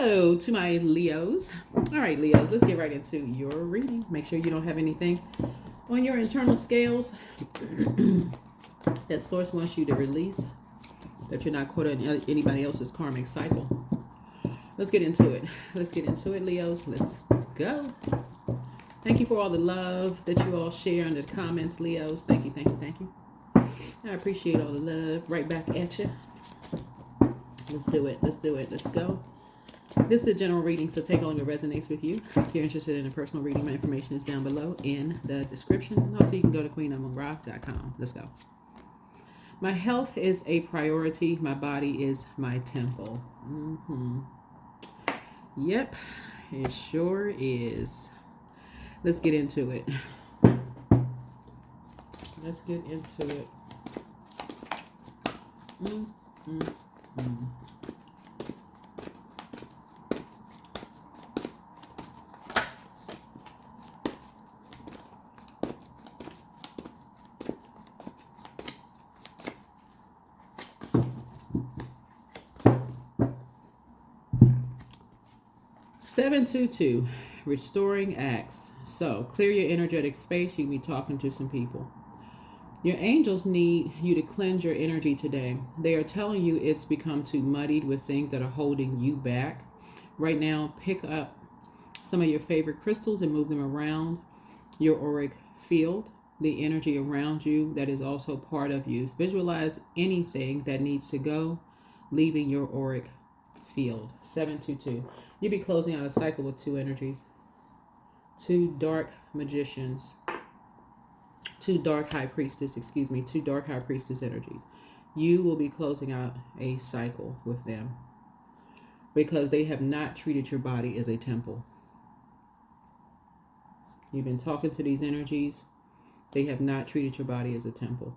Hello to my Leos. All right, Leos, let's get right into your reading. Make sure you don't have anything on your internal scales that source wants you to release, that you're not caught in anybody else's karmic cycle. Let's get into it. Let's get into it, Leos. Let's go. Thank you for all the love that you all share in the comments, Leos. Thank you, thank you, thank you. I appreciate all the love. Right back at you. Let's do it. Let's do it. Let's go. This is the general reading, so take on what resonates with you. If you're interested in a personal reading, my information is down below in the description. And also, you can go to QueenAmunRa.com. Let's go. My health is a priority. My body is my temple. Yep, it sure is. Let's get into it. Let's get into it. 722, restoring acts. So clear your energetic space. You can be talking to some people. Your angels need you to cleanse your energy today. They are telling you it's become too muddied with things that are holding you back. Right now, pick up some of your favorite crystals and move them around your auric field, the energy around you that is also part of you. Visualize anything that needs to go, leaving your auric field. 722. You'll be closing out a cycle with two energies. Two dark magicians. Two dark high priestess energies. You will be closing out a cycle with them because they have not treated your body as a temple. You've been talking to these energies. They have not treated your body as a temple.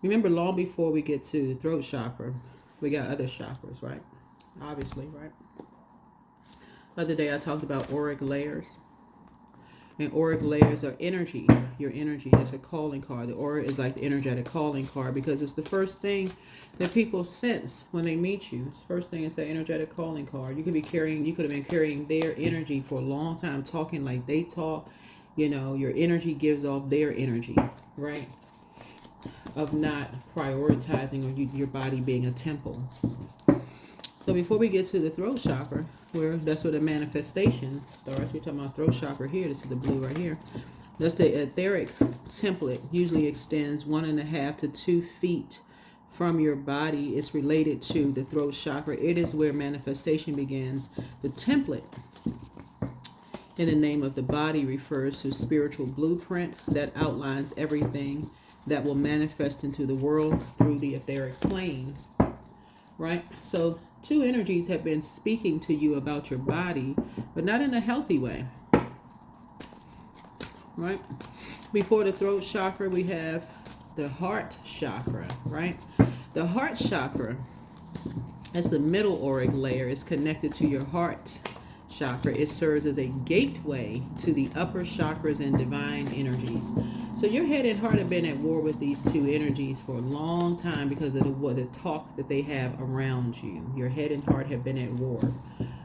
Remember, long before we get to the throat chakra, we got other chakras, right? Obviously, right? The other day I talked about auric layers. And auric layers are energy. Your energy is a calling card. The aura is like the energetic calling card because it's the first thing that people sense when they meet you. It's the first thing is the energetic calling card. You could have been carrying their energy for a long time, talking like they talk. You know, your energy gives off their energy, right? Of not prioritizing or your body being a temple. So before we get to the throat chakra, that's where the manifestation starts. We're talking about throat chakra here. This is the blue right here. That's the etheric template. Usually extends 1.5 to 2 feet from your body. It's related to the throat chakra. It is where manifestation begins. The template in the name of the body refers to spiritual blueprint that outlines everything that will manifest into the world through the etheric plane. Right? So two energies have been speaking to you about your body, but not in a healthy way. Right? Before the throat chakra, we have the heart chakra, right? The heart chakra, that's the middle auric layer, is connected to your heart chakra. It serves as a gateway to the upper chakras and divine energies. So your head and heart have been at war with these two energies for a long time because of the talk that they have around you. Your head and heart have been at war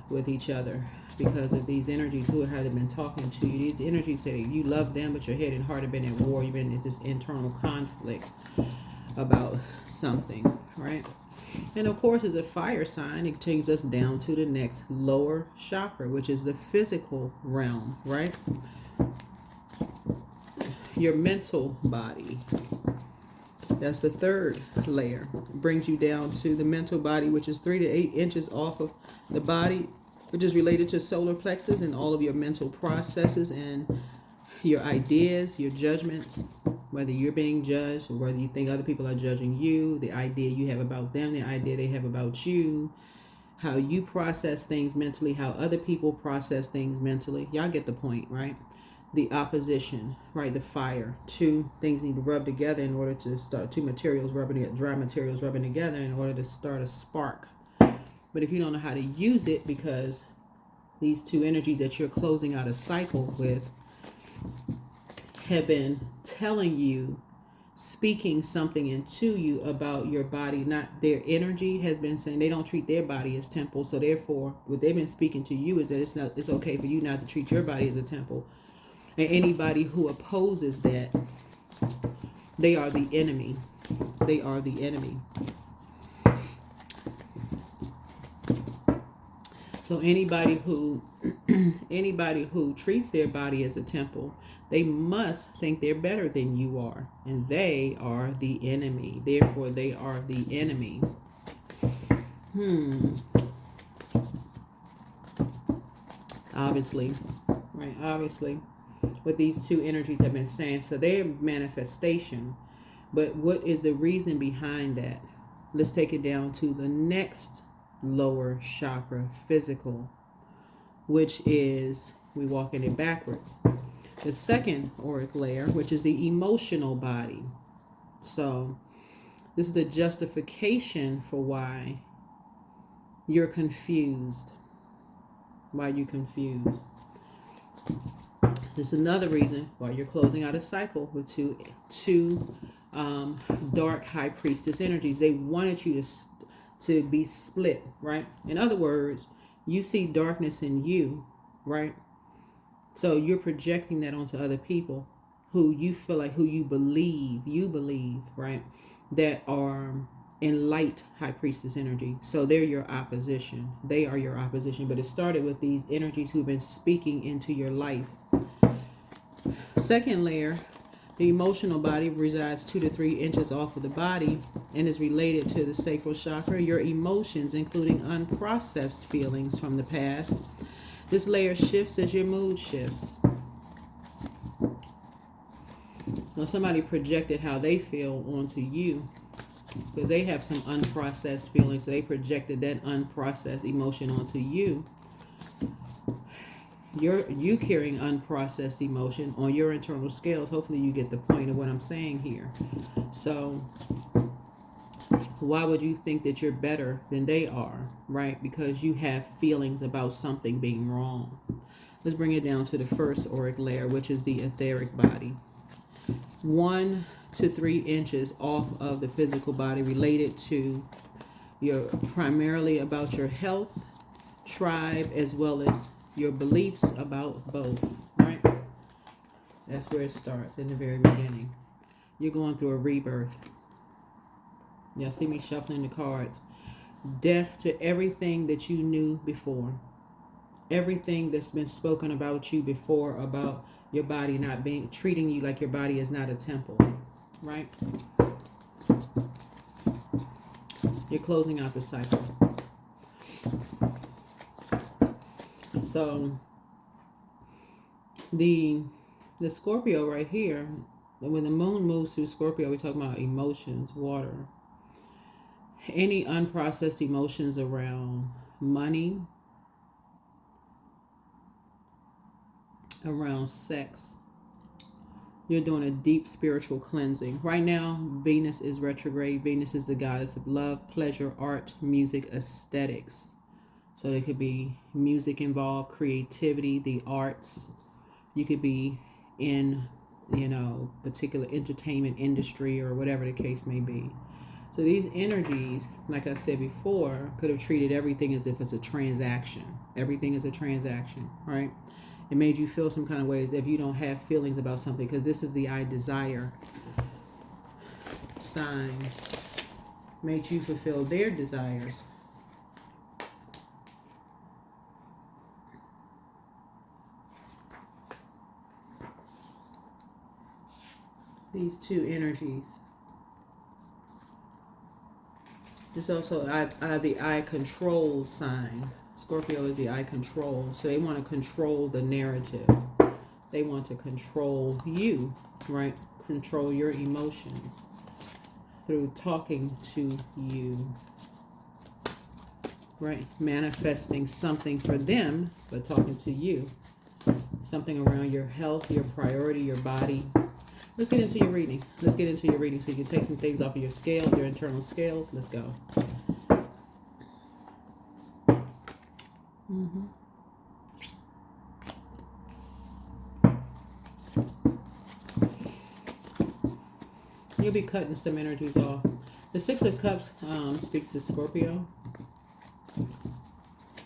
with each other because of these energies who have been talking to you. These energies say you love them, but your head and heart have been at war. You've been in this internal conflict about something, right? And of course, as a fire sign, it takes us down to the next lower chakra, which is the physical realm, right? Your mental body. That's the third layer. It brings you down to the mental body, which is 3 to 8 inches off of the body, which is related to solar plexus and all of your mental processes and your ideas, your judgments, whether you're being judged or whether you think other people are judging you, the idea you have about them, the idea they have about you, how you process things mentally, how other people process things mentally. Y'all get the point, right? The opposition, right? The fire. Two things need to rub together in order to start, dry materials rubbing together in order to start a spark. But if you don't know how to use it, because these two energies that you're closing out a cycle with have been telling you speaking something into you about your body. Not their energy has been saying they don't treat their body as temple. So therefore, what they've been speaking to you is that it's okay for you not to treat your body as a temple. And anybody who opposes that, they are the enemy. They are the enemy. So anybody who treats their body as a temple, they must think they're better than you are, and they are the enemy. Therefore, they are the enemy. Obviously, right? Obviously, what these two energies have been saying. So they're manifestation. But what is the reason behind that? Let's take it down to the next lower chakra, physical, which is, we walking it backwards. The second auric layer, which is the emotional body. So this is the justification for why you're confused. Why you're confused. This is another reason why you're closing out a cycle with two dark high priestess energies. They wanted you to be split, right? In other words, you see darkness in you, right? So you're projecting that onto other people who you feel like, who you believe, right, that are in light high priestess energy. So they're your opposition. They are your opposition. But it started with these energies who've been speaking into your life. Second layer, the emotional body resides 2 to 3 inches off of the body and is related to the sacral chakra. Your emotions, including unprocessed feelings from the past. This layer shifts as your mood shifts. Now somebody projected how they feel onto you because they have some unprocessed feelings. So they projected that unprocessed emotion onto you. You carrying unprocessed emotion on your internal scales. Hopefully you get the point of what I'm saying here. So why would you think that you're better than they are, right? Because you have feelings about something being wrong. Let's bring it down to the first auric layer, which is the etheric body. 1 to 3 inches off of the physical body, related to your, primarily about your health, tribe, as well as your beliefs about both, right? That's where it starts in the very beginning. You're going through a rebirth. Y'all see me shuffling the cards. Death to everything that you knew before. Everything that's been spoken about you before, about your body not being, treating you like your body is not a temple, right? You're closing out the cycle. So the Scorpio right here, when the moon moves through Scorpio, we're talking about emotions, water. Any unprocessed emotions around money, around sex. You're doing a deep spiritual cleansing. Right now, Venus is retrograde. Venus is the goddess of love, pleasure, art, music, aesthetics. So there could be music involved, creativity, the arts. You could be in, particular entertainment industry or whatever the case may be. So these energies, like I said before, could have treated everything as if it's a transaction. Everything is a transaction, right? It made you feel some kind of way as if you don't have feelings about something, because this is the I desire sign. Made you fulfill their desires. These two energies. This also the I control sign. Scorpio is the I control. So they want to control the narrative. They want to control you, right? Control your emotions through talking to you, right? Manifesting something for them, but talking to you. Something around your health, your priority, your body. Let's get into your reading. Let's get into your reading so you can take some things off of your scale, your internal scales. Let's go. You'll be cutting some energies off. The Six of Cups speaks to Scorpio.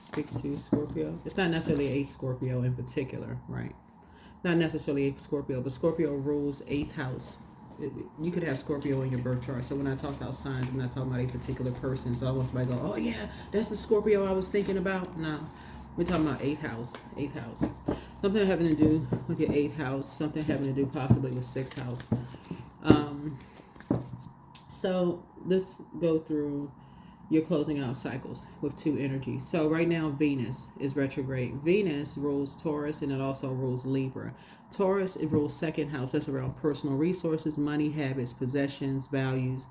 Speaks to Scorpio. It's not necessarily a Scorpio in particular, right? Not necessarily a Scorpio, but Scorpio rules 8th house. You could have Scorpio in your birth chart. So when I talk about signs, I'm not talking about a particular person. So I want somebody to go, oh yeah, that's the Scorpio I was thinking about. No, we're talking about 8th house. 8th house. Something having to do with your 8th house. Something having to do possibly with 6th house. So let's go through your closing out cycles with 2 energies. So right now, Venus is retrograde. Venus rules Taurus, and it also rules Libra. Taurus, it rules 2nd house. That's around personal resources, money, habits, possessions, values,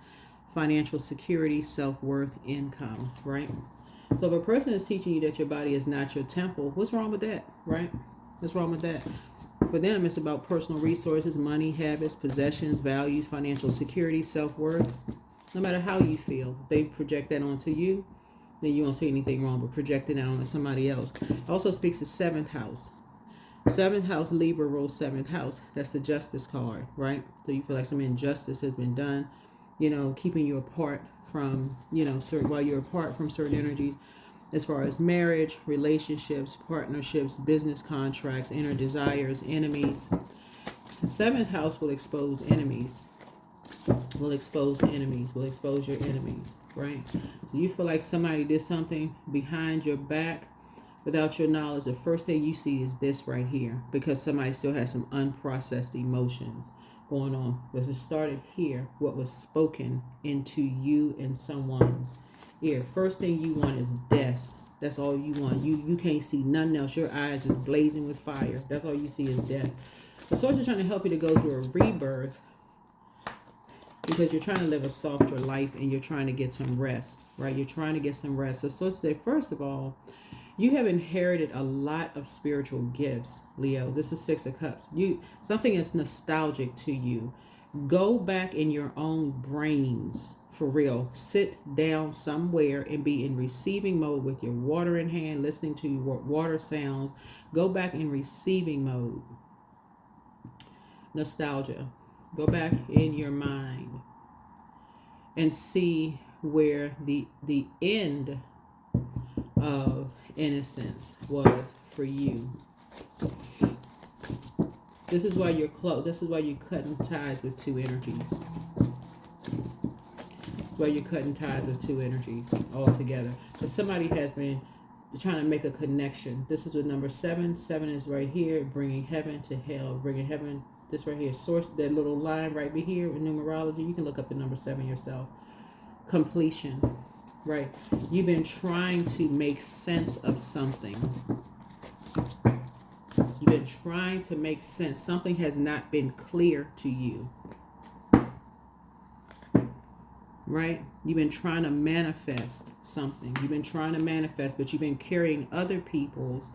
financial security, self-worth, income, right? So if a person is teaching you that your body is not your temple, what's wrong with that, right? What's wrong with that? For them, it's about personal resources, money, habits, possessions, values, financial security, self-worth. No matter how you feel, if they project that onto you, then you won't see anything wrong with projecting that onto somebody else. It also speaks to 7th house. 7th house, Libra rules 7th house. That's the justice card, right? So you feel like some injustice has been done, keeping you apart from, while you're apart from certain energies, as far as marriage, relationships, partnerships, business contracts, inner desires, enemies. The 7th house will expose enemies. Will expose your enemies, right? So you feel like somebody did something behind your back without your knowledge. The first thing you see is this right here, because somebody still has some unprocessed emotions going on. Because it started here, what was spoken into you and someone's ear. First thing you want is death. That's all you want. You can't see nothing else. Your eyes just blazing with fire. That's all you see is death. The source is trying to help you to go through a rebirth, because you're trying to live a softer life and you're trying to get some rest, right? You're trying to get some rest. So say, first of all, you have inherited a lot of spiritual gifts, Leo. This is 6 of Cups. Something is nostalgic to you. Go back in your own brains, for real. Sit down somewhere and be in receiving mode with your water in hand, listening to your water sounds. Go back in receiving mode. Nostalgia. Go back in your mind and see where the end of innocence was for you. This is why you're close. This is why you're cutting ties with 2 energies. That's why you're cutting ties with 2 energies all together. Because somebody has been trying to make a connection. This is with number 7. 7 is right here, bringing heaven to hell, bringing heaven. This right here, source, that little line right here in numerology. You can look up the number 7 yourself. Completion, right? You've been trying to make sense of something. You've been trying to make sense. Something has not been clear to you, right? You've been trying to manifest something. You've been trying to manifest, but you've been carrying other people's.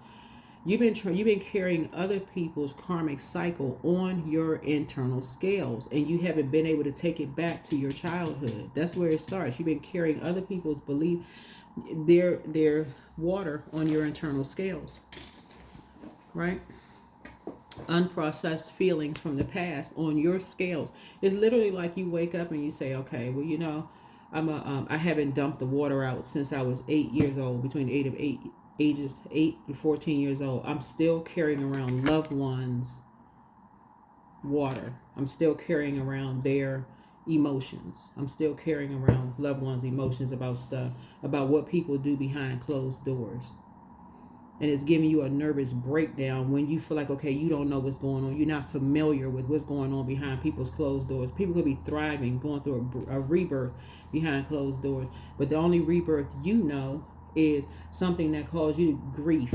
You've been carrying other people's karmic cycle on your internal scales, and you haven't been able to take it back to your childhood. That's where it starts. You've been carrying other people's belief, their water on your internal scales, right? Unprocessed feelings from the past on your scales. It's literally like you wake up and you say, okay, well, I haven't dumped the water out since I was 8 years old, between ages 8 to 14 years old. I'm still carrying around loved ones' water. I'm still carrying around their emotions. I'm still carrying around loved ones' emotions about stuff, about what people do behind closed doors. And it's giving you a nervous breakdown when you feel like, okay, you don't know what's going on. You're not familiar with what's going on behind people's closed doors. People could be thriving, going through a rebirth behind closed doors. But the only rebirth you know is something that caused you grief.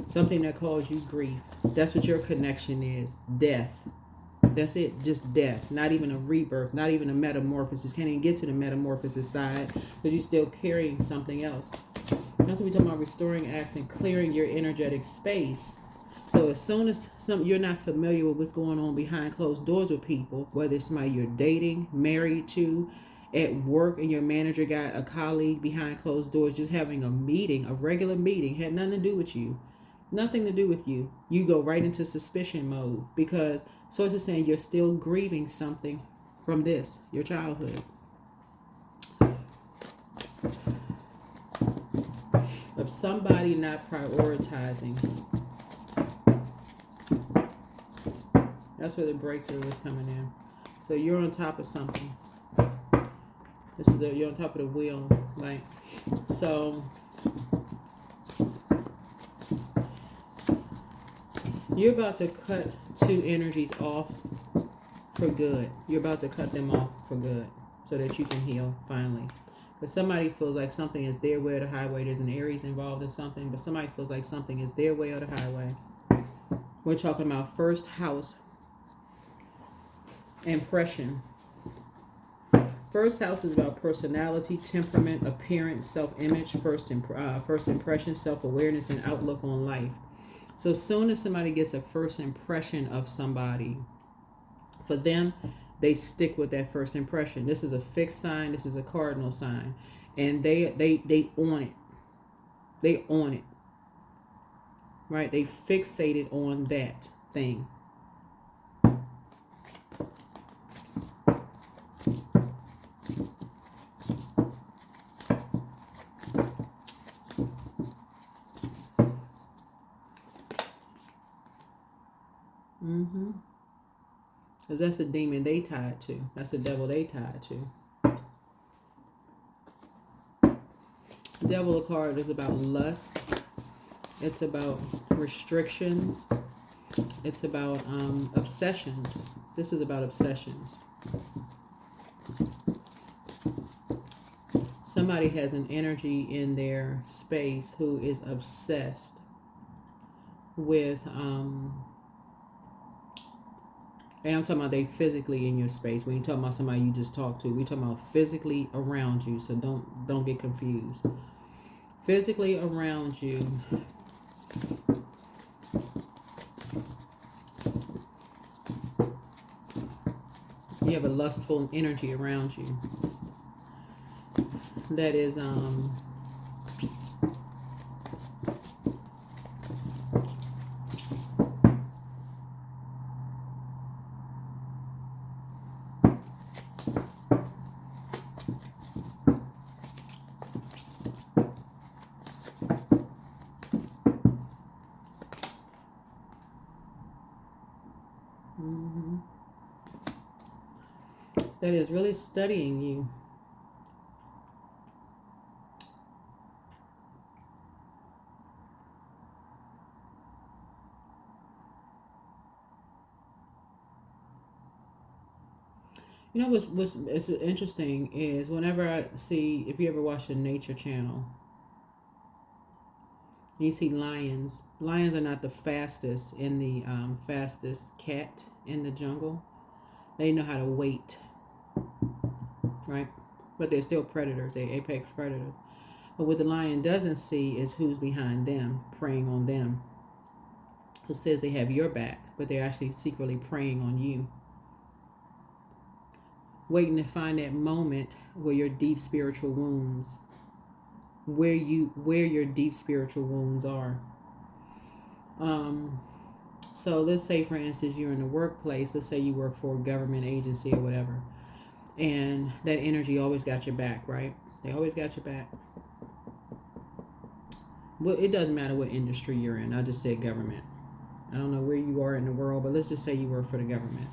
Something that caused you grief. That's what your connection is. Death. That's it. Just death. Not even a rebirth. Not even a metamorphosis. Can't even get to the metamorphosis side because you're still carrying something else. That's what we're talking about, restoring acts and clearing your energetic space. So as soon as you're not familiar with what's going on behind closed doors with people, whether it's somebody you're dating, married to, at work, and your manager got a colleague behind closed doors, just having a meeting, a regular meeting, had nothing to do with you. Nothing to do with you. You go right into suspicion mode because source is saying you're still grieving something from this, your childhood. Of somebody not prioritizing. That's where the breakthrough is coming in. So you're on top of something. You're on top of the wheel, right? So you're about to cut two energies off for good. You're about to cut them off for good so that you can heal finally. Because somebody feels like something is their way or the highway. There's an Aries involved in something, but somebody feels like something is their way or the highway. We're talking about first house impression. First house is about personality, temperament, appearance, self-image, first impression, self-awareness, and outlook on life. So as soon as somebody gets a first impression of somebody, for them, they stick with that first impression. This is a fixed sign. This is a cardinal sign. And they own it. They own it. Right? They fixated on that thing. Because that's the demon they tied to. That's the devil they tied to. The devil card is about lust. It's about restrictions. It's about obsessions. This is about obsessions. Somebody has an energy in their space who is obsessed with and I'm talking about they physically in your space. When you're talking about somebody you just talked to, we're talking about physically around you. So don't get confused. Physically around you. You have a lustful energy around you. That is that is really studying you. You know what's interesting is whenever I see, if you ever watch the Nature Channel, you see lions. Lions are not the fastest in the fastest cat in the jungle. They know how to wait, right? But they're still predators. They're apex predators. But what the lion doesn't see is who's behind them, preying on them. Who says they have your back, but they're actually secretly preying on you. Waiting to find that moment where your deep spiritual wounds, where your deep spiritual wounds are. So let's say, for instance, you're in the workplace. Let's say you work for a government agency or whatever, and that energy always got your back, right? They always got your back. Well, it doesn't matter what industry you're in. I just said government. I don't know where you are in the world, but let's just say you work for the government.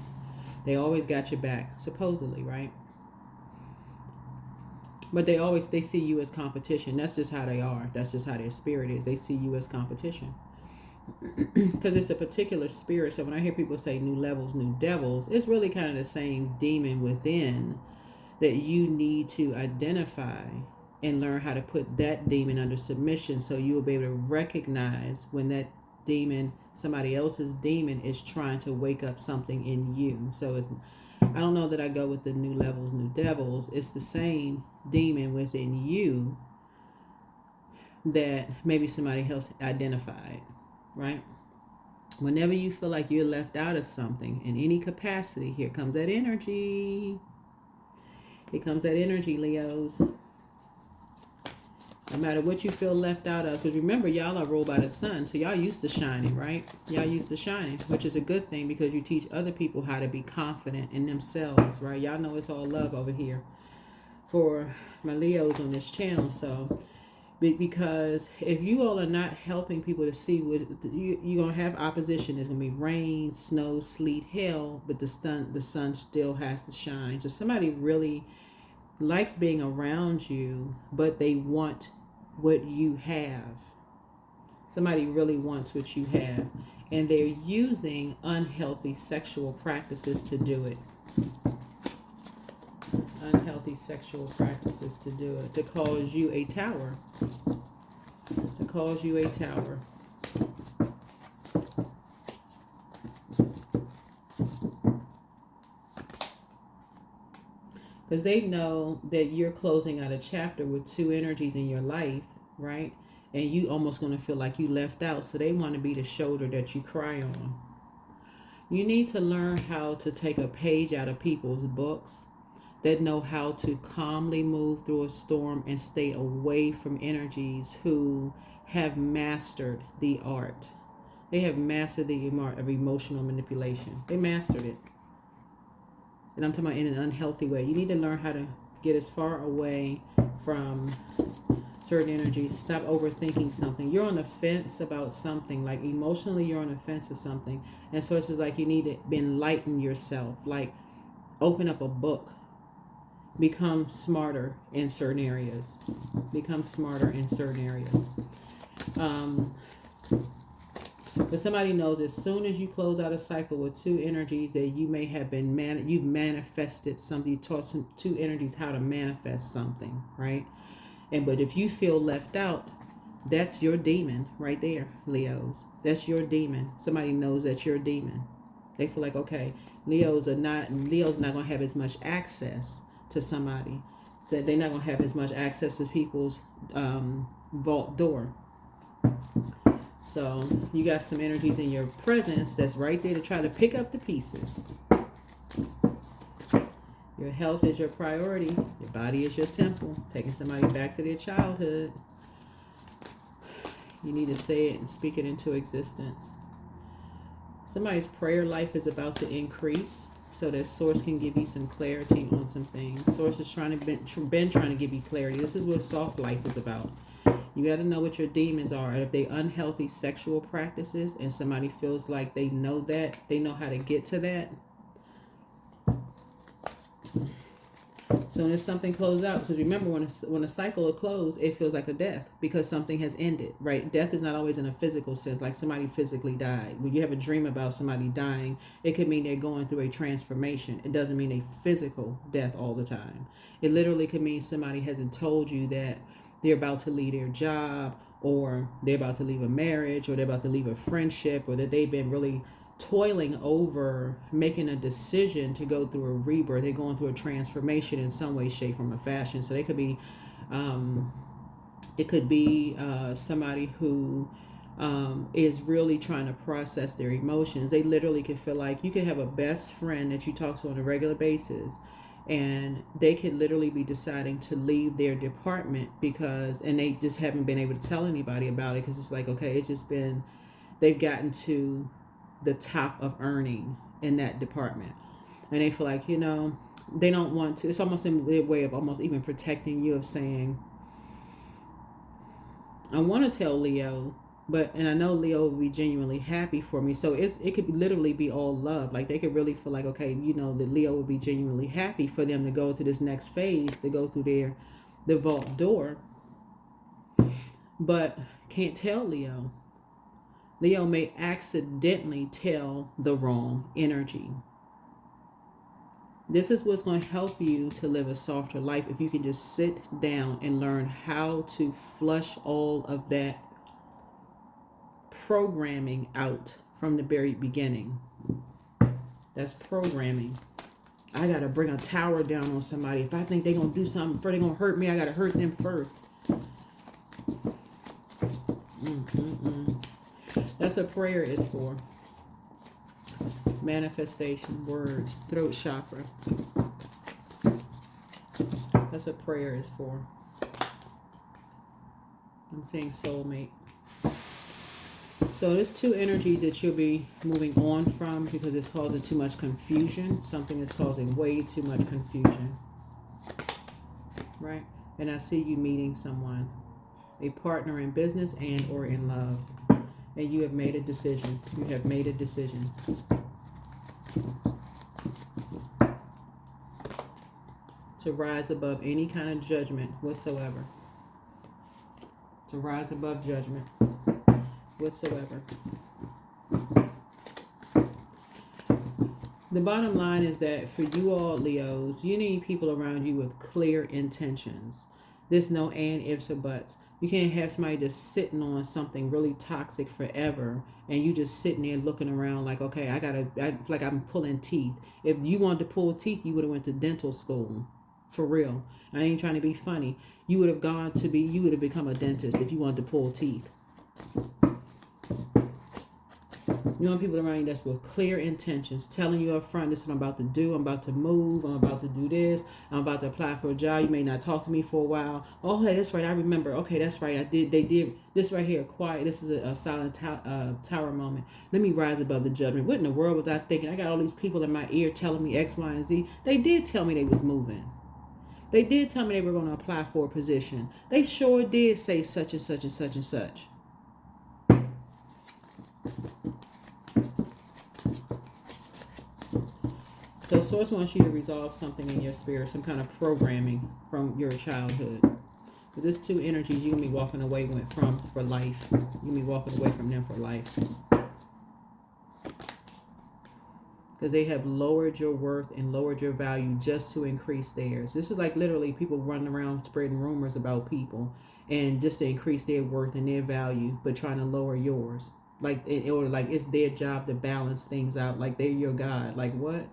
They always got your back, supposedly, right? But they see you as competition. That's just how they are. That's just how their spirit is. They see you as competition. Because it's a particular spirit. So when I hear people say new levels, new devils, it's really kind of the same demon within that you need to identify and learn how to put that demon under submission, so you will be able to recognize when that demon, somebody else's demon, is trying to wake up something in you. So I don't know that I go with the new levels, new devils. It's the same demon within you that maybe somebody else identified, right? Whenever you feel like you're left out of something in any capacity, here comes that energy. Here comes that energy, Leos. No matter what you feel left out of, because remember, y'all are ruled by the sun, so y'all used to shining, right? Y'all used to shining, which is a good thing because you teach other people how to be confident in themselves, right? Y'all know it's all love over here for my Leos on this channel. So because if you all are not helping people to see what you're gonna have opposition. There's gonna be rain, snow, sleet, hail, but the sun still has to shine. So somebody really likes being around you, but they want what you have. Somebody really wants what you have, and they're using unhealthy sexual practices to do it. Unhealthy sexual practices to do it, to cause you a tower. To cause you a tower. Because they know that you're closing out a chapter with two energies in your life, right? And you almost going to feel like you left out. So they want to be the shoulder that you cry on. You need to learn how to take a page out of people's books that know how to calmly move through a storm and stay away from energies who have mastered the art. They have mastered the art of emotional manipulation. They mastered it. And I'm talking about in an unhealthy way. You need to learn how to get as far away from certain energies. Stop overthinking something. You're on the fence about something. Like emotionally, you're on the fence of something. And so it's just like you need to enlighten yourself. Like open up a book. Become smarter in certain areas. Become smarter in certain areas. But somebody knows as soon as you close out a cycle with two energies that you may have been you've manifested something. You taught two energies how to manifest something, right? But if you feel left out, that's your demon right there, Leos. That's your demon. Somebody knows that's your demon. They feel like, okay, Leo's not gonna have as much access to somebody. So they're not gonna have as much access to people's vault door. So you got some energies in your presence that's right there to try to pick up the pieces. Your health is your priority. Your body is your temple. Taking somebody back to their childhood. You need to say it and speak it into existence. Somebody's prayer life is about to increase so that Source can give you some clarity on some things. Source is trying to give you clarity. This is what soft life is about. You got to know what your demons are. If they unhealthy sexual practices and somebody feels like they know that, they know how to get to that. Soon as something closes out, because remember when a cycle is closed, it feels like a death because something has ended, right? Death is not always in a physical sense, like somebody physically died. When you have a dream about somebody dying, it could mean they're going through a transformation. It doesn't mean a physical death all the time. It literally could mean somebody hasn't told you that they're about to leave their job, or they're about to leave a marriage, or they're about to leave a friendship, or that they've been really toiling over making a decision to go through a rebirth. They're going through a transformation in some way, shape, form, or fashion. So they could be, it could be somebody who is really trying to process their emotions. They literally could feel like you could have a best friend that you talk to on a regular basis, and they could literally be deciding to leave their department and they just haven't been able to tell anybody about it because it's like, okay, it's just been, they've gotten to the top of earning in that department, and they feel like, they don't want to. It's almost in a way of almost even protecting you, of saying, I want to tell Leo, and I know Leo will be genuinely happy for me. So it could literally be all love. Like they could really feel like, okay, that Leo will be genuinely happy for them to go to this next phase, to go through the vault door, but can't tell Leo. Leo may accidentally tell the wrong energy. This is what's going to help you to live a softer life if you can just sit down and learn how to flush all of that programming out from the very beginning. That's programming. I got to bring a tower down on somebody. If I think they're going to do something before they're going to hurt me, I got to hurt them first. That's what prayer is for. Manifestation, words, throat chakra. That's what prayer is for. I'm saying soulmate. So there's two energies that you'll be moving on from because it's causing too much confusion. Something is causing way too much confusion. Right? And I see you meeting someone, a partner in business and or in love. And you have made a decision. You have made a decision. To rise above any kind of judgment whatsoever. To rise above judgment whatsoever. The bottom line is that for you all Leos, you need people around you with clear intentions. There's no and, ifs, or buts. You can't have somebody just sitting on something really toxic forever and you just sitting there looking around like, okay, I like I'm pulling teeth. If you wanted to pull teeth, you would have went to dental school. For real. I ain't trying to be funny. You would have become a dentist if you wanted to pull teeth. You want people around you that's with clear intentions, telling you up front, this is what I'm about to do. I'm about to move. I'm about to do this. I'm about to apply for a job. You may not talk to me for a while. Oh, hey, that's right. I remember. Okay, that's right. They did this right here. Quiet. This is a silent tower moment. Let me rise above the judgment. What in the world was I thinking? I got all these people in my ear telling me X, Y, and Z. They did tell me they was moving. They did tell me they were going to apply for a position. They sure did say such and such and such and such. So Source wants you to resolve something in your spirit, some kind of programming from your childhood. Because there's two energies you're going to be walking away from for life. You're going to be walking away from them for life. Because they have lowered your worth and lowered your value just to increase theirs. This is like literally people running around spreading rumors about people and just to increase their worth and their value, but trying to lower yours. Like, or like it's their job to balance things out. Like they're your God. Like what?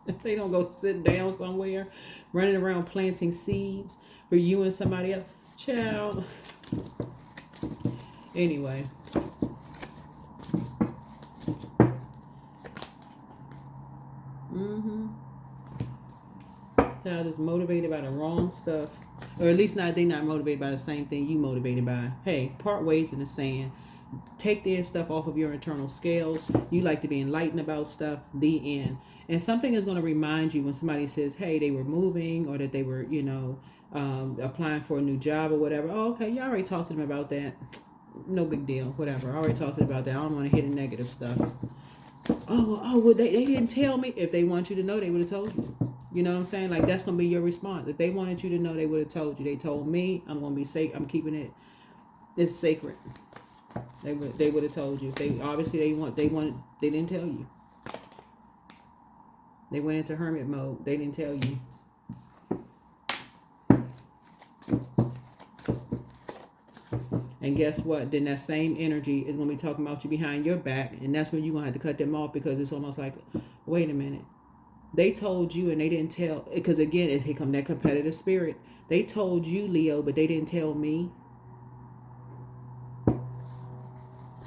If they don't go sit down somewhere, running around planting seeds for you and somebody else. Child. Anyway. Child is motivated by the wrong stuff. Or at least they're not motivated by the same thing you motivated by. Hey, part ways in the sand. Take their stuff off of your internal scales. You like to be enlightened about stuff. The end. And something is going to remind you when somebody says, hey, they were moving or that they were, applying for a new job or whatever. Oh, okay. You already talked to them about that. No big deal. Whatever. I already talked to them about that. I don't want to hear the negative stuff. Well, they didn't tell me. If they want you to know, they would have told you. You know what I'm saying? Like, that's going to be your response. If they wanted you to know, they would have told you. They told me. I'm going to be safe. I'm keeping it. It's sacred. They would have told you. They didn't tell you. They went into hermit mode. They didn't tell you. And guess what? Then that same energy is going to be talking about you behind your back. And that's when you're going to have to cut them off because it's almost like, wait a minute. They told you and they didn't tell. Because again, here come that competitive spirit. They told you, Leo, but they didn't tell me.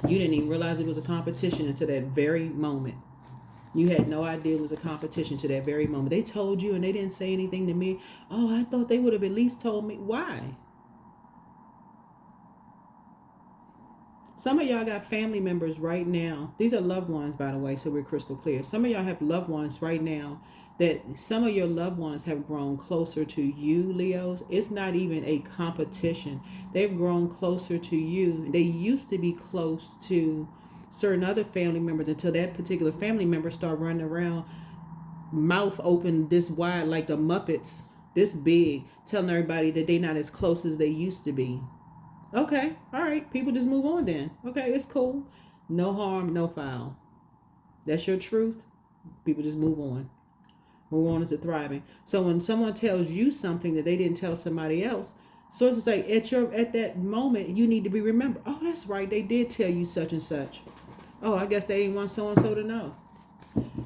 You didn't even realize it was a competition until that very moment. You had no idea it was a competition to that very moment. They told you and they didn't say anything to me. Oh, I thought they would have at least told me. Why? Some of y'all got family members right now. These are loved ones, by the way, so we're crystal clear. Some of y'all have loved ones right now that some of your loved ones have grown closer to you, Leos. It's not even a competition. They've grown closer to you. They used to be close to certain other family members until that particular family member started running around mouth open this wide like the Muppets, this big, telling everybody that they're not as close as they used to be. Okay, all right, people just move on then. Okay, it's cool. No harm, no foul. That's your truth. People just move on. Move on into thriving. So when someone tells you something that they didn't tell somebody else, so to say, at that moment, you need to be remembered. Oh, that's right, they did tell you such and such. Oh, I guess they didn't want so-and-so to know.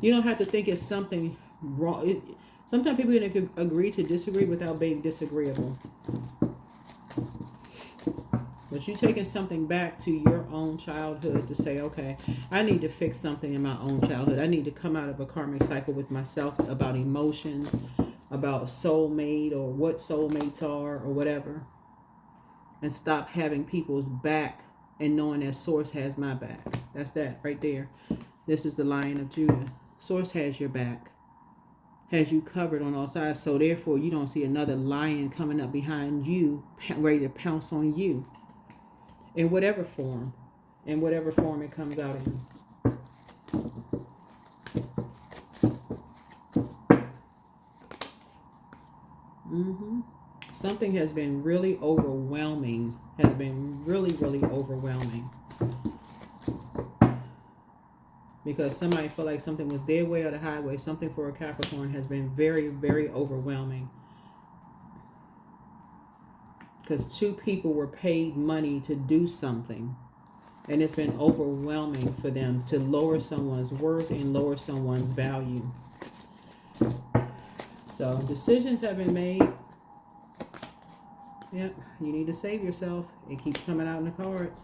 You don't have to think it's something wrong. Sometimes people can agree to disagree without being disagreeable. But you taking something back to your own childhood to say, okay, I need to fix something in my own childhood. I need to come out of a karmic cycle with myself about emotions, about soulmate or what soulmates are or whatever. and stop having people's back and knowing that Source has my back. That's that right there. This is the Lion of Judah. Source has your back, has you covered on all sides. So therefore, you don't see another lion coming up behind you, ready to pounce on you in whatever form it comes out in. Something has been really overwhelming, has been really, really overwhelming. Because somebody felt like something was their way or the highway. Something for a Capricorn has been very, very overwhelming. Because two people were paid money to do something. And it's been overwhelming for them to lower someone's worth and lower someone's value. So decisions have been made. Yep, you need to save yourself. It keeps coming out in the cards.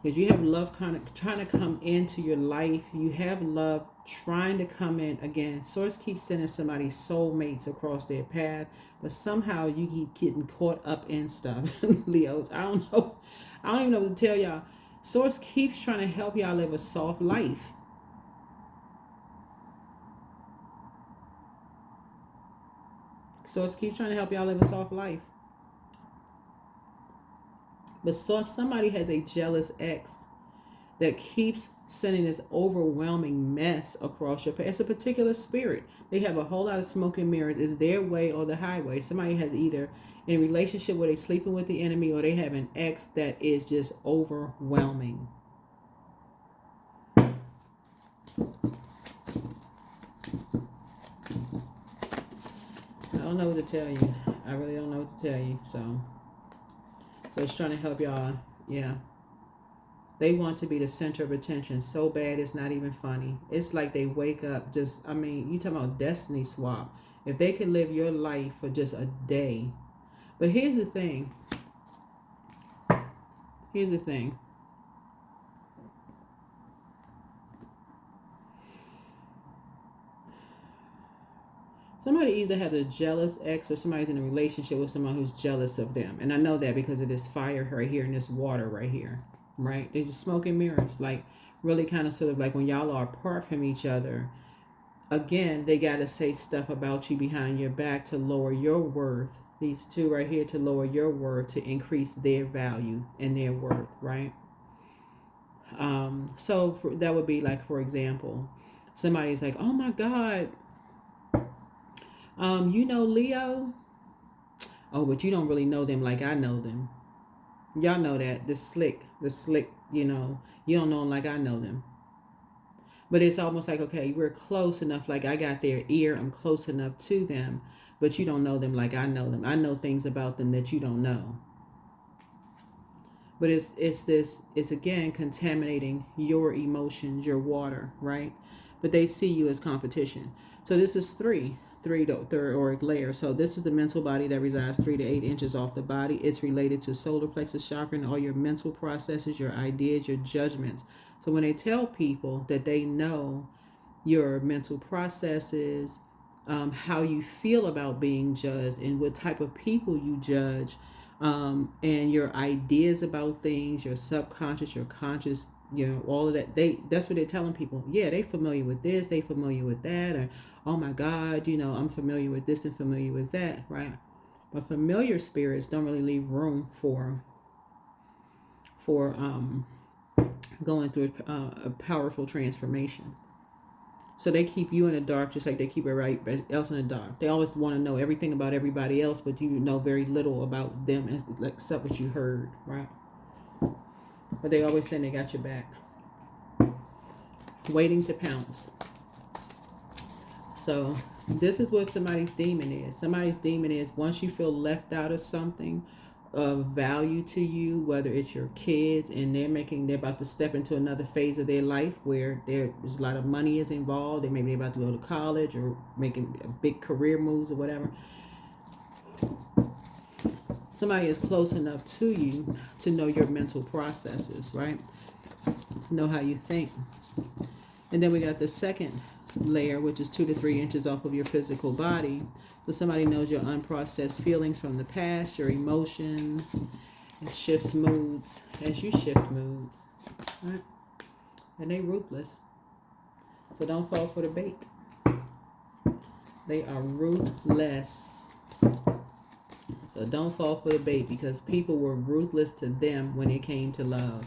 Because you have love kind of trying to come into your life. You have love trying to come in. Again, Source keeps sending somebody's soulmates across their path. But somehow you keep getting caught up in stuff. Leos, I don't know. I don't even know what to tell y'all. Source keeps trying to help y'all live a soft life. Source keeps trying to help y'all live a soft life. But so if somebody has a jealous ex that keeps sending this overwhelming mess across your path, it's a particular spirit. They have a whole lot of smoke and mirrors. It's their way or the highway. Somebody has either in a relationship where they're sleeping with the enemy, or they have an ex that is just overwhelming. I don't know what to tell you. I really don't know what to tell you. So it's trying to help y'all. Yeah. They want to be the center of attention so bad it's not even funny. It's like they wake up just, I mean, you talking about destiny swap. If they could live your life for just a day. But here's the thing. Here's the thing. Somebody either has a jealous ex or somebody's in a relationship with someone who's jealous of them. And I know that because of this fire right here and this water right here. Right? There's just smoke and mirrors. Like really kind of sort of like when y'all are apart from each other. Again, they got to say stuff about you behind your back to lower your worth. These two right here to lower your worth, to increase their value and their worth. Right? That would be like, for example, somebody's like, oh my God. You know Leo? Oh, but you don't really know them like I know them. Y'all know that. The slick, you know, you don't know them like I know them. But it's almost like, okay, we're close enough, like I got their ear, I'm close enough to them, but you don't know them like I know them. I know things about them that you don't know. But it's again contaminating your emotions, your water, right? But they see you as competition. So this is three third auric layer. So this is the mental body that resides 3 to 8 inches off the body. It's related to solar plexus chakra and all your mental processes, your ideas, your judgments. So when they tell people that they know your mental processes, how you feel about being judged and what type of people you judge, and your ideas about things, your subconscious, your conscious, you know, all of that, that's what they're telling people. Yeah, they familiar with this, they familiar with that, or oh my God, you know, I'm familiar with this and familiar with that, right? But familiar spirits don't really leave room for going through a powerful transformation. So they keep you in the dark just like they keep everybody else in the dark. They always want to know everything about everybody else, but you know very little about them except what you heard, right? But they always say they got your back. Waiting to pounce. So this is what somebody's demon is. Somebody's demon is once you feel left out of something of value to you, whether it's your kids and they're about to step into another phase of their life where there's a lot of money is involved. They maybe about to go to college or making big career moves or whatever. Somebody is close enough to you to know your mental processes, right? Know how you think. And then we got the second layer, which is 2 to 3 inches off of your physical body. So somebody knows your unprocessed feelings from the past, your emotions, It shifts moods as you shift moods. Right? And they ruthless. So don't fall for the bait. They are ruthless. So don't fall for the bait, because people were ruthless to them when it came to love.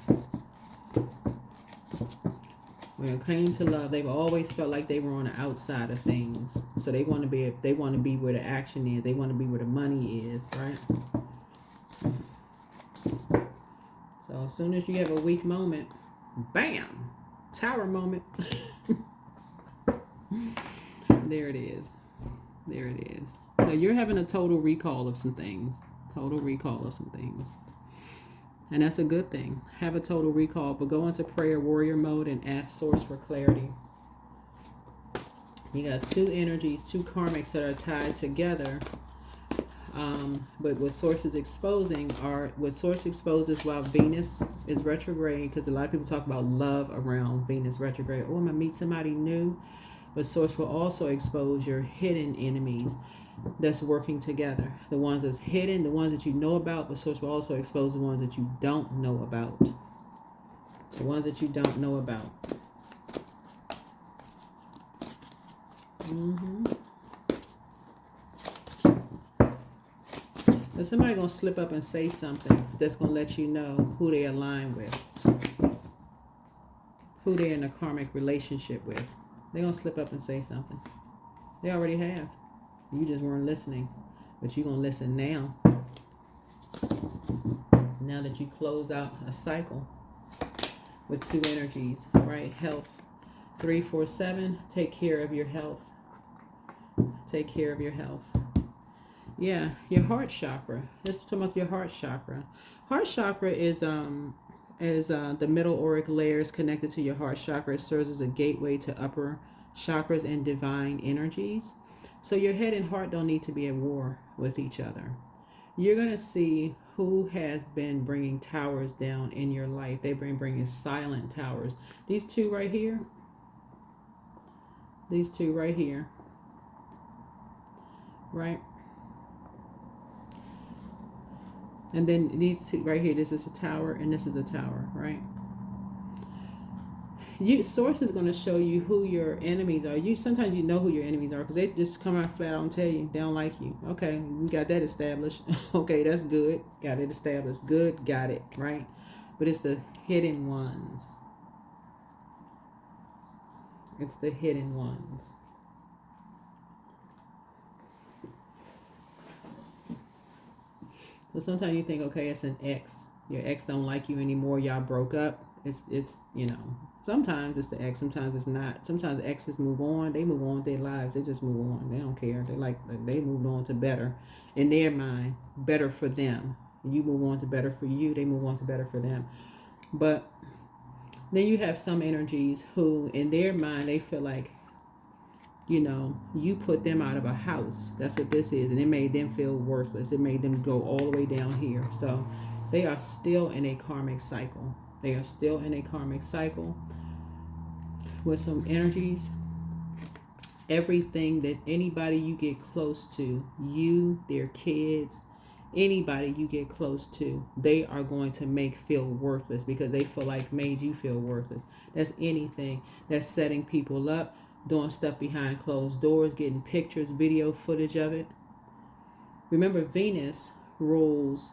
When it came to love, they've always felt like they were on the outside of things. So they want to be where the action is. They want to be where the money is, right? So as soon as you have a weak moment, bam, tower moment. There it is. There it is. So you're having a total recall of some things. Total recall of some things. And that's a good thing. Have a total recall, but go into prayer warrior mode and ask source for clarity. You got two energies, two karmics that are tied together. But what source is exposing what source exposes while Venus is retrograde, because a lot of people talk about love around Venus retrograde. Oh, I'm going to meet somebody new. But source will also expose your hidden enemies that's working together. The ones that's hidden, the ones that you know about, but source will also expose the ones that you don't know about. The ones that you don't know about. But somebody gonna slip up and say something that's gonna let you know who they align with, who they're in a karmic relationship with. They're gonna slip up and say something. They already have. You just weren't listening, but you're gonna listen now. Now that you close out a cycle with two energies, right? Health. 347. Take care of your health. Take care of your health. Yeah, your heart chakra. Let's talk about your heart chakra. Heart chakra is the middle auric layers connected to your heart chakra. It serves as a gateway to upper chakras and divine energies. So your head and heart don't need to be at war with each other. You're going to see who has been bringing towers down in your life. They've been bringing silent towers. These two right here. These two right here. Right? And then these two right here. This is a tower and this is a tower, right? Source is going to show you who your enemies are. Sometimes you know who your enemies are because they just come out flat out and tell you they don't like you. Okay, we got that established. Okay, that's good. Got it established. Good, got it, right? But it's the hidden ones. It's the hidden ones. So sometimes you think, okay, it's an ex. Your ex don't like you anymore. Y'all broke up. It's sometimes it's the ex. Sometimes it's not. Sometimes exes move on. They move on with their lives. They just move on. They don't care. They moved on to better in their mind. Better for them. You move on to better for you. They move on to better for them. But then you have some energies who, in their mind, they feel like, you put them out of a house. That's what this is. And it made them feel worthless. It made them go all the way down here. So they are still in a karmic cycle. They are still in a karmic cycle with some energies. Everything that anybody you get close to, you, their kids, anybody you get close to, they are going to make feel worthless because they feel like made you feel worthless. That's anything. That's setting people up, doing stuff behind closed doors, getting pictures, video footage of it. Remember, Venus rules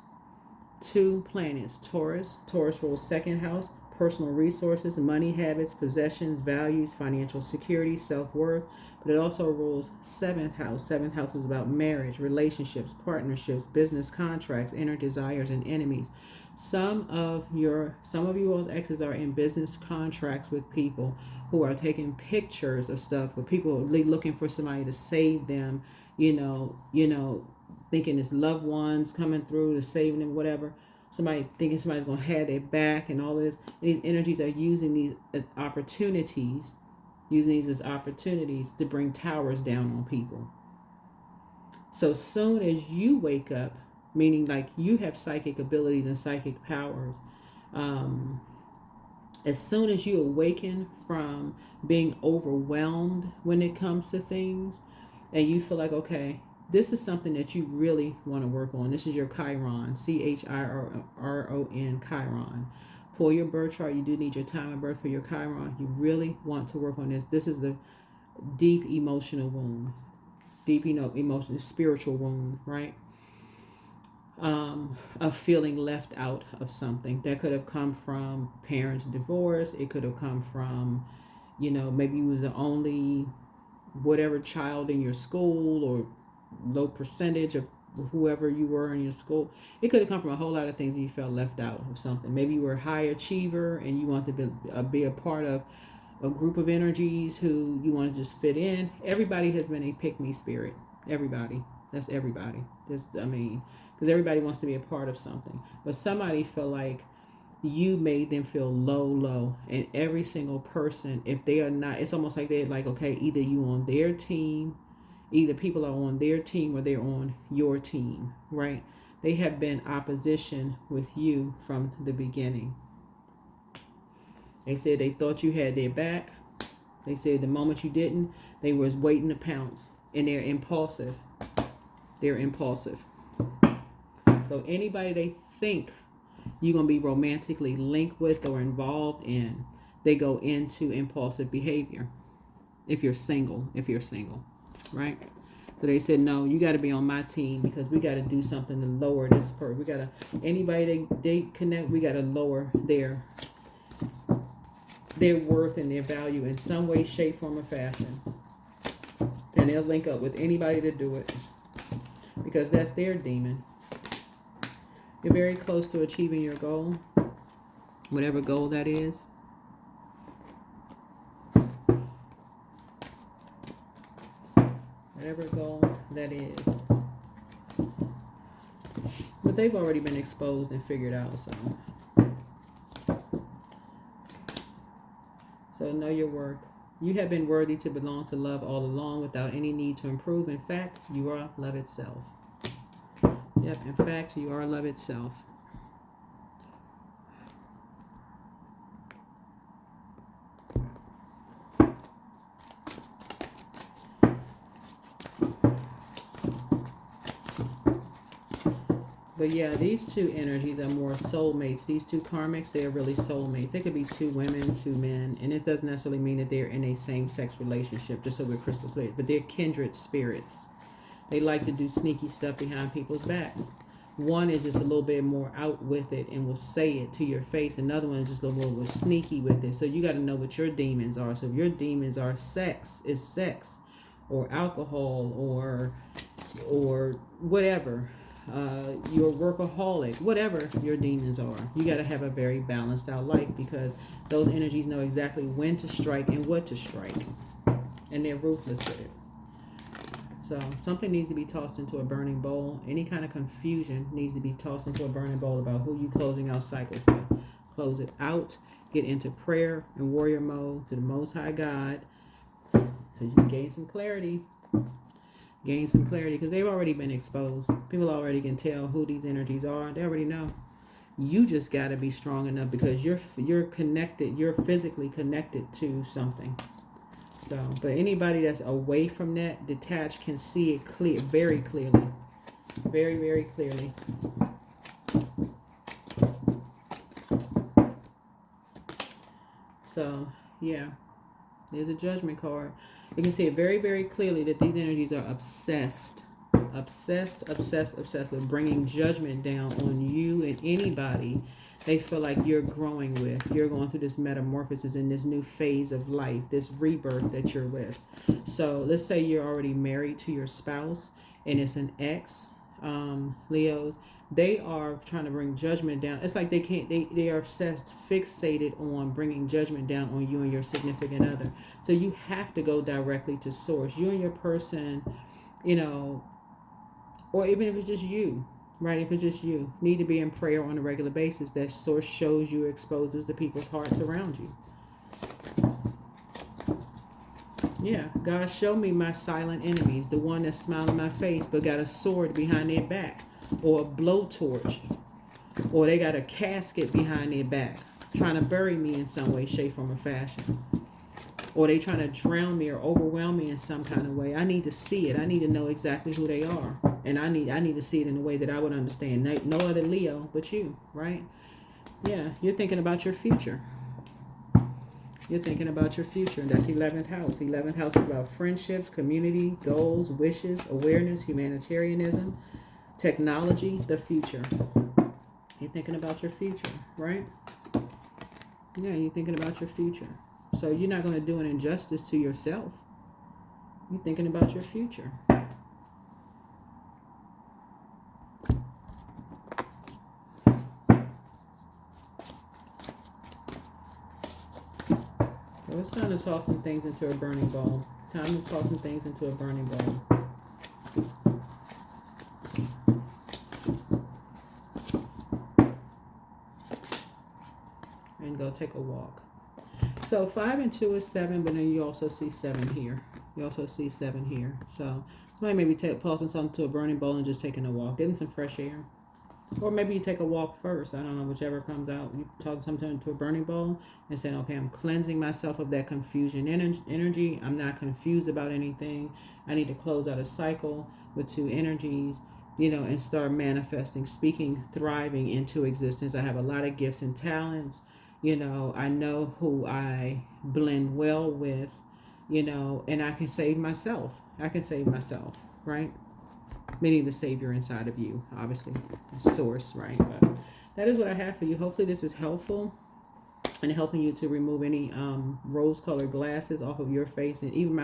two planets. Taurus rules second house, personal resources, money habits, possessions, values, financial security, self-worth. But it also rules seventh house. Seventh house is about marriage, relationships, partnerships, business contracts, inner desires, and enemies. Some of you all's exes are in business contracts with people who are taking pictures of stuff with people looking for somebody to save them, thinking it's loved ones coming through to save them, whatever. Somebody thinking somebody's going to have their back and all this. And these energies are using these as opportunities to bring towers down on people. So soon as you wake up, meaning like you have psychic abilities and psychic powers, as soon as you awaken from being overwhelmed when it comes to things, and you feel like, okay, this is something that you really want to work on. This is your Chiron, Chiron, Chiron. For your birth chart, you do need your time of birth for your Chiron. You really want to work on this. This is the deep emotional wound, deep, emotional, spiritual wound, right? Of feeling left out of something that could have come from parents' divorce. It could have come from, maybe you was the only whatever child in your school, or low percentage of whoever you were in your school. It could have come from a whole lot of things. You felt left out of something. Maybe you were a high achiever and you wanted to be a part of a group of energies who you want to just fit in. Everybody has been a pick-me spirit. Everybody. That's everybody. Because everybody wants to be a part of something. But somebody felt like you made them feel low. And every single person, if they are not, it's almost like they're like, okay, either you on their team, either people are on their team or they're on your team, right? They have been opposition with you from the beginning. They said they thought you had their back. They said the moment you didn't, they was waiting to pounce. And they're impulsive. So anybody they think you're going to be romantically linked with or involved in, they go into impulsive behavior. If you're single, right? So they said, no, you got to be on my team because we got to do something to lower this person. We got to, anybody they connect, we got to lower their worth and their value in some way, shape, form, or fashion. And they'll link up with anybody to do it because that's their demon. You're very close to achieving your goal, whatever goal that is. Whatever goal that is. But they've already been exposed and figured out, so know your worth. You have been worthy to belong to love all along without any need to improve. In fact, you are love itself. Yep, in fact, you are love itself. But yeah, these two energies are more soulmates. These two karmics, they are really soulmates. They could be two women, two men, and it doesn't necessarily mean that they're in a same-sex relationship, just so we're crystal clear. But they're kindred spirits. They like to do sneaky stuff behind people's backs. One is just a little bit more out with it and will say it to your face. Another one is just a little bit sneaky with it. So you got to know what your demons are. So if your demons are sex, or alcohol, or whatever. You're a workaholic, whatever your demons are. You got to have a very balanced out life because those energies know exactly when to strike and what to strike. And they're ruthless with it. So something needs to be tossed into a burning bowl. Any kind of confusion needs to be tossed into a burning bowl about who you closing out cycles with. Close it out. Get into prayer and warrior mode to the Most High God so you can gain some clarity. Because they've already been exposed. People already can tell who these energies are. They already know. You just got to be strong enough because you're connected. You're physically connected to something. So, but anybody that's away from that, detached, can see it very clearly. Very, very clearly. So, yeah. There's a judgment card. You can see it very, very clearly that these energies are obsessed with bringing judgment down on you and anybody they feel like you're growing with. You're going through this metamorphosis in this new phase of life, this rebirth that you're with. So let's say you're already married to your spouse and it's an ex, Leos. They are trying to bring judgment down. It's like they are obsessed, fixated on bringing judgment down on you and your significant other. So you have to go directly to source. You and your person, or even if it's just you, right? If it's just you, need to be in prayer on a regular basis. That source shows you, exposes the people's hearts around you. Yeah, God, show me my silent enemies, the one that's smiling in my face but got a sword behind their back, or a blowtorch, or they got a casket behind their back trying to bury me in some way, shape, form, or fashion. or they trying to drown me or overwhelm me in some kind of way. I need to see it. I need to know exactly who they are, and I need to see it in a way that I would understand. No other Leo but you, right? Yeah, you're thinking about your future. You're thinking about your future, and that's 11th house. 11th house is about friendships, community, goals, wishes, awareness, humanitarianism, technology, the future. You're thinking about your future, right? Yeah, you're thinking about your future. So you're not going to do an injustice to yourself. You're thinking about your future. So it's time to toss some things into a burning bowl. Time to toss some things into a burning bowl. And go take a walk. So 5 and 2 is 7, but then you also see 7 here. You also see 7 here. So somebody maybe tossing something to a burning bowl and just taking a walk, getting some fresh air. Or maybe you take a walk first. I don't know, whichever comes out. You talk something to a burning bowl and saying, okay, I'm cleansing myself of that confusion energy. I'm not confused about anything. I need to close out a cycle with 2 energies, you know, and start manifesting, speaking, thriving into existence. I have a lot of gifts and talents. You know, I know who I blend well with, you know, and I can save myself. I can save myself, right? Meaning the savior inside of you, obviously, source, right? But that is what I have for you. Hopefully this is helpful in helping you to remove any rose-colored glasses off of your face, and even my